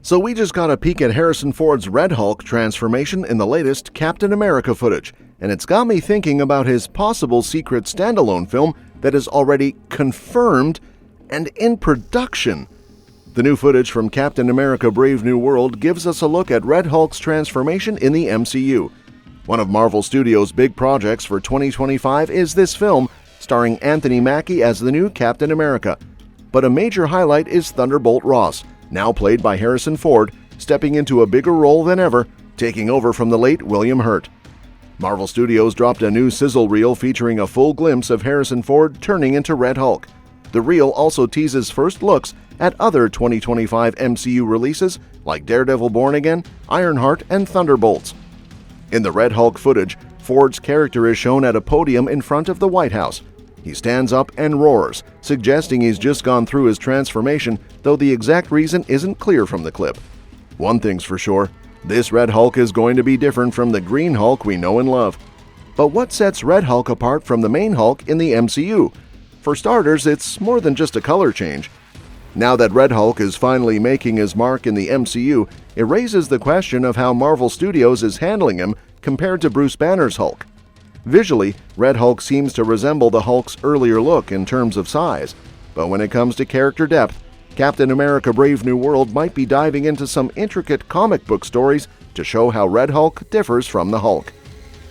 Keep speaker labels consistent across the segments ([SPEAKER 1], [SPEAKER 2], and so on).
[SPEAKER 1] So we just got a peek at Harrison Ford's Red Hulk transformation in the latest Captain America footage, and it's got me thinking about his possible secret standalone film that is already confirmed and in production. The new footage from Captain America Brave New World gives us a look at Red Hulk's transformation in the MCU. One of Marvel Studios' big projects for 2025 is this film, starring Anthony Mackie as the new Captain America. But a major highlight is Thunderbolt Ross, now played by Harrison Ford, stepping into a bigger role than ever, taking over from the late William Hurt. Marvel Studios dropped a new sizzle reel featuring a full glimpse of Harrison Ford turning into Red Hulk. The reel also teases first looks at other 2025 MCU releases like Daredevil Born Again, Ironheart, and Thunderbolts. In the Red Hulk footage, Ford's character is shown at a podium in front of the White House. He stands up and roars, suggesting he's just gone through his transformation, though the exact reason isn't clear from the clip. One thing's for sure, this Red Hulk is going to be different from the Green Hulk we know and love. But what sets Red Hulk apart from the main Hulk in the MCU? For starters, it's more than just a color change. Now that Red Hulk is finally making his mark in the MCU, it raises the question of how Marvel Studios is handling him compared to Bruce Banner's Hulk. Visually, Red Hulk seems to resemble the Hulk's earlier look in terms of size, but when it comes to character depth, Captain America Brave New World might be diving into some intricate comic book stories to show how Red Hulk differs from the Hulk.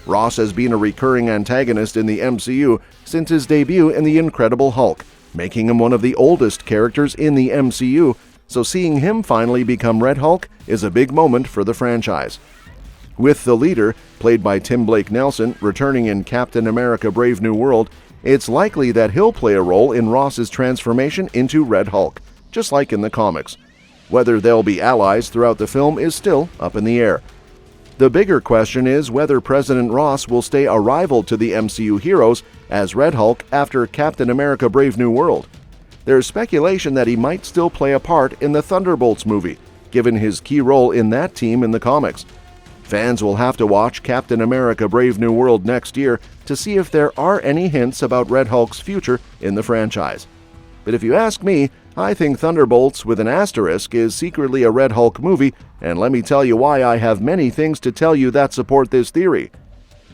[SPEAKER 1] Ross has been a recurring antagonist in the MCU since his debut in The Incredible Hulk, making him one of the oldest characters in the MCU, so seeing him finally become Red Hulk is a big moment for the franchise. With the leader, played by Tim Blake Nelson, returning in Captain America Brave New World, it's likely that he'll play a role in Ross's transformation into Red Hulk, just like in the comics. Whether they'll be allies throughout the film is still up in the air. The bigger question is whether President Ross will stay a rival to the MCU heroes as Red Hulk after Captain America Brave New World. There's speculation that he might still play a part in the Thunderbolts movie, given his key role in that team in the comics. Fans will have to watch Captain America Brave New World next year to see if there are any hints about Red Hulk's future in the franchise. But if you ask me, I think Thunderbolts with an asterisk is secretly a Red Hulk movie, and let me tell you why I have many things to tell you that support this theory.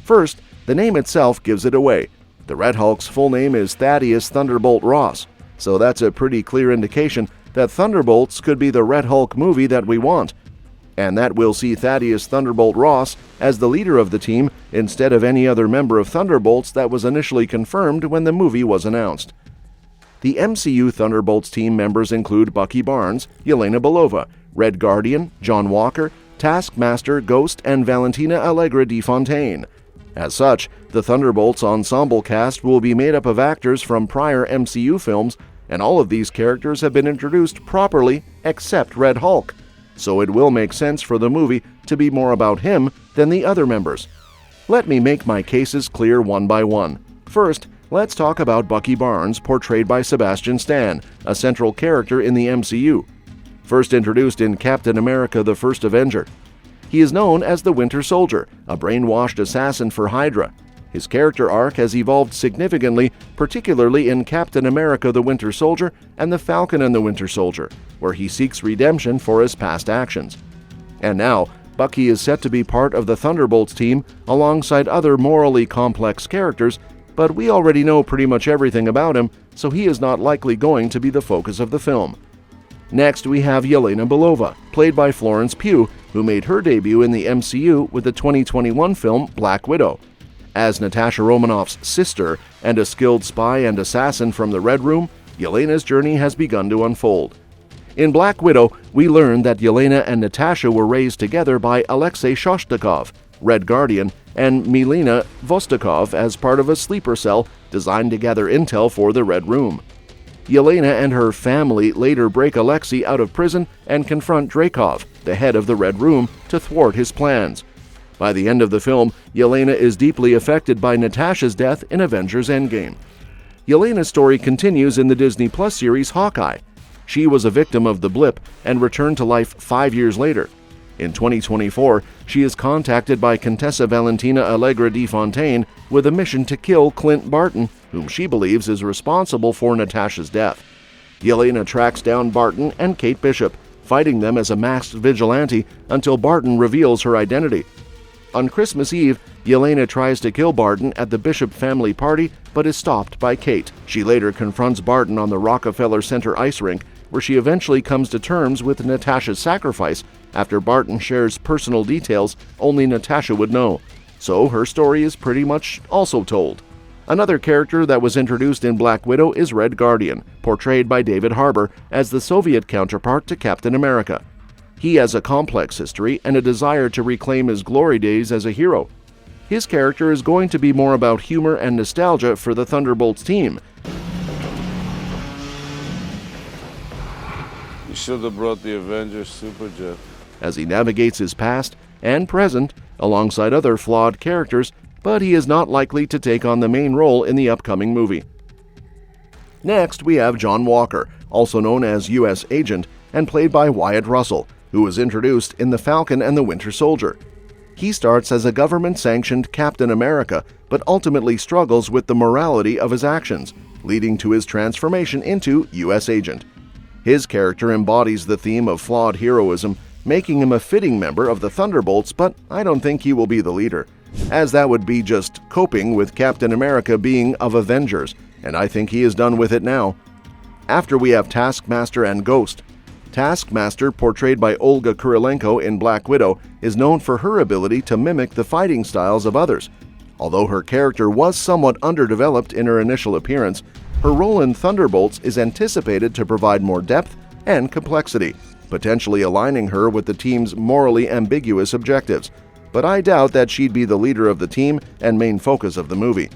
[SPEAKER 1] First, the name itself gives it away. The Red Hulk's full name is Thaddeus Thunderbolt Ross, so that's a pretty clear indication that Thunderbolts could be the Red Hulk movie that we want, and that we'll see Thaddeus Thunderbolt Ross as the leader of the team instead of any other member of Thunderbolts that was initially confirmed when the movie was announced. The MCU Thunderbolts team members include Bucky Barnes, Yelena Belova, Red Guardian, John Walker, Taskmaster, Ghost, and Valentina Allegra de Fontaine. As such, the Thunderbolts ensemble cast will be made up of actors from prior MCU films, and all of these characters have been introduced properly except Red Hulk. So it will make sense for the movie to be more about him than the other members. Let me make my cases clear one by one. First, let's talk about Bucky Barnes, portrayed by Sebastian Stan, a central character in the MCU. First introduced in Captain America: The First Avenger. He is known as the Winter Soldier, a brainwashed assassin for Hydra. His character arc has evolved significantly, particularly in Captain America: The Winter Soldier and The Falcon and the Winter Soldier, where he seeks redemption for his past actions. And now, Bucky is set to be part of the Thunderbolts team alongside other morally complex characters, but we already know pretty much everything about him, so he is not likely going to be the focus of the film. Next, we have Yelena Belova, played by Florence Pugh, who made her debut in the MCU with the 2021 film Black Widow. As Natasha Romanoff's sister and a skilled spy and assassin from the Red Room, Yelena's journey has begun to unfold. In Black Widow, we learn that Yelena and Natasha were raised together by Alexei Shostakov, Red Guardian, and Milena Vostokov as part of a sleeper cell designed to gather intel for the Red Room. Yelena and her family later break Alexei out of prison and confront Dreykov, the head of the Red Room, to thwart his plans. By the end of the film, Yelena is deeply affected by Natasha's death in Avengers Endgame. Yelena's story continues in the Disney Plus series Hawkeye. She was a victim of the blip and returned to life 5 years later. In 2024, she is contacted by Contessa Valentina Allegra de Fontaine with a mission to kill Clint Barton, whom she believes is responsible for Natasha's death. Yelena tracks down Barton and Kate Bishop, fighting them as a masked vigilante until Barton reveals her identity. On Christmas Eve, Yelena tries to kill Barton at the Bishop family party but is stopped by Kate. She later confronts Barton on the Rockefeller Center ice rink, where she eventually comes to terms with Natasha's sacrifice after Barton shares personal details only Natasha would know. So her story is pretty much also told. Another character that was introduced in Black Widow is Red Guardian, portrayed by David Harbour as the Soviet counterpart to Captain America. He has a complex history and a desire to reclaim his glory days as a hero. His character is going to be more about humor and nostalgia for the Thunderbolts team.
[SPEAKER 2] You should have brought the Avengers superjet.
[SPEAKER 1] As he navigates his past and present alongside other flawed characters, but he is not likely to take on the main role in the upcoming movie. Next, we have John Walker, also known as U.S. Agent, and played by Wyatt Russell, who was introduced in The Falcon and the Winter Soldier. He starts as a government-sanctioned Captain America, but ultimately struggles with the morality of his actions, leading to his transformation into U.S. Agent. His character embodies the theme of flawed heroism, making him a fitting member of the Thunderbolts, but I don't think he will be the leader, as that would be just coping with Captain America being of Avengers, and I think he is done with it now. After we have Taskmaster and Ghost. Taskmaster, portrayed by Olga Kurilenko in Black Widow, is known for her ability to mimic the fighting styles of others. Although her character was somewhat underdeveloped in her initial appearance, her role in Thunderbolts is anticipated to provide more depth and complexity, potentially aligning her with the team's morally ambiguous objectives. But I doubt that she'd be the leader of the team and main focus of the movie.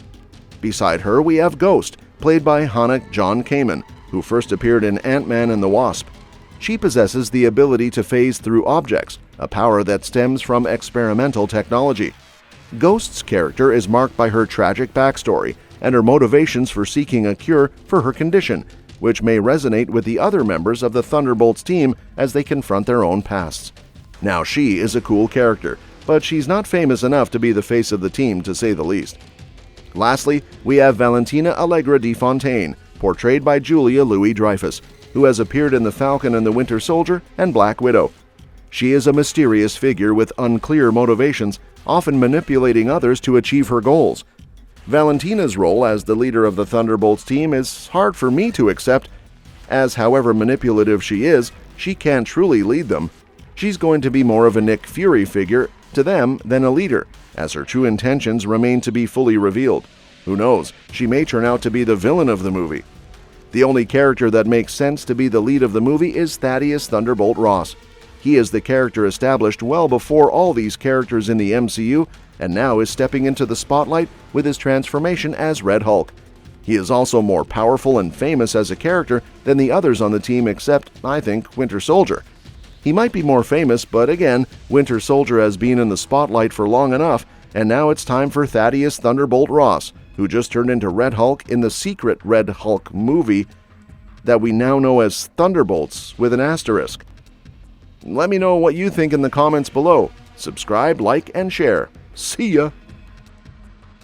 [SPEAKER 1] Beside her, we have Ghost, played by Hannah John Kamen, who first appeared in Ant-Man and the Wasp. She possesses the ability to phase through objects, a power that stems from experimental technology. Ghost's character is marked by her tragic backstory and her motivations for seeking a cure for her condition, which may resonate with the other members of the Thunderbolts team as they confront their own pasts. Now, she is a cool character, but she's not famous enough to be the face of the team, to say the least. Lastly, we have Valentina Allegra de Fontaine, portrayed by Julia Louis-Dreyfus, who has appeared in The Falcon and the Winter Soldier and Black Widow. She is a mysterious figure with unclear motivations, often manipulating others to achieve her goals. Valentina's role as the leader of the Thunderbolts team is hard for me to accept, as however manipulative she is, she can't truly lead them. She's going to be more of a Nick Fury figure to them than a leader, as her true intentions remain to be fully revealed. Who knows, she may turn out to be the villain of the movie. The only character that makes sense to be the lead of the movie is Thaddeus Thunderbolt Ross. He is the character established well before all these characters in the MCU, and now is stepping into the spotlight with his transformation as Red Hulk. He is also more powerful and famous as a character than the others on the team except, I think, Winter Soldier. He might be more famous, but again, Winter Soldier has been in the spotlight for long enough, and now it's time for Thaddeus Thunderbolt Ross, who just turned into Red Hulk in the secret Red Hulk movie that we now know as Thunderbolts with an asterisk. Let me know what you think in the comments below. Subscribe, like, and share. See ya!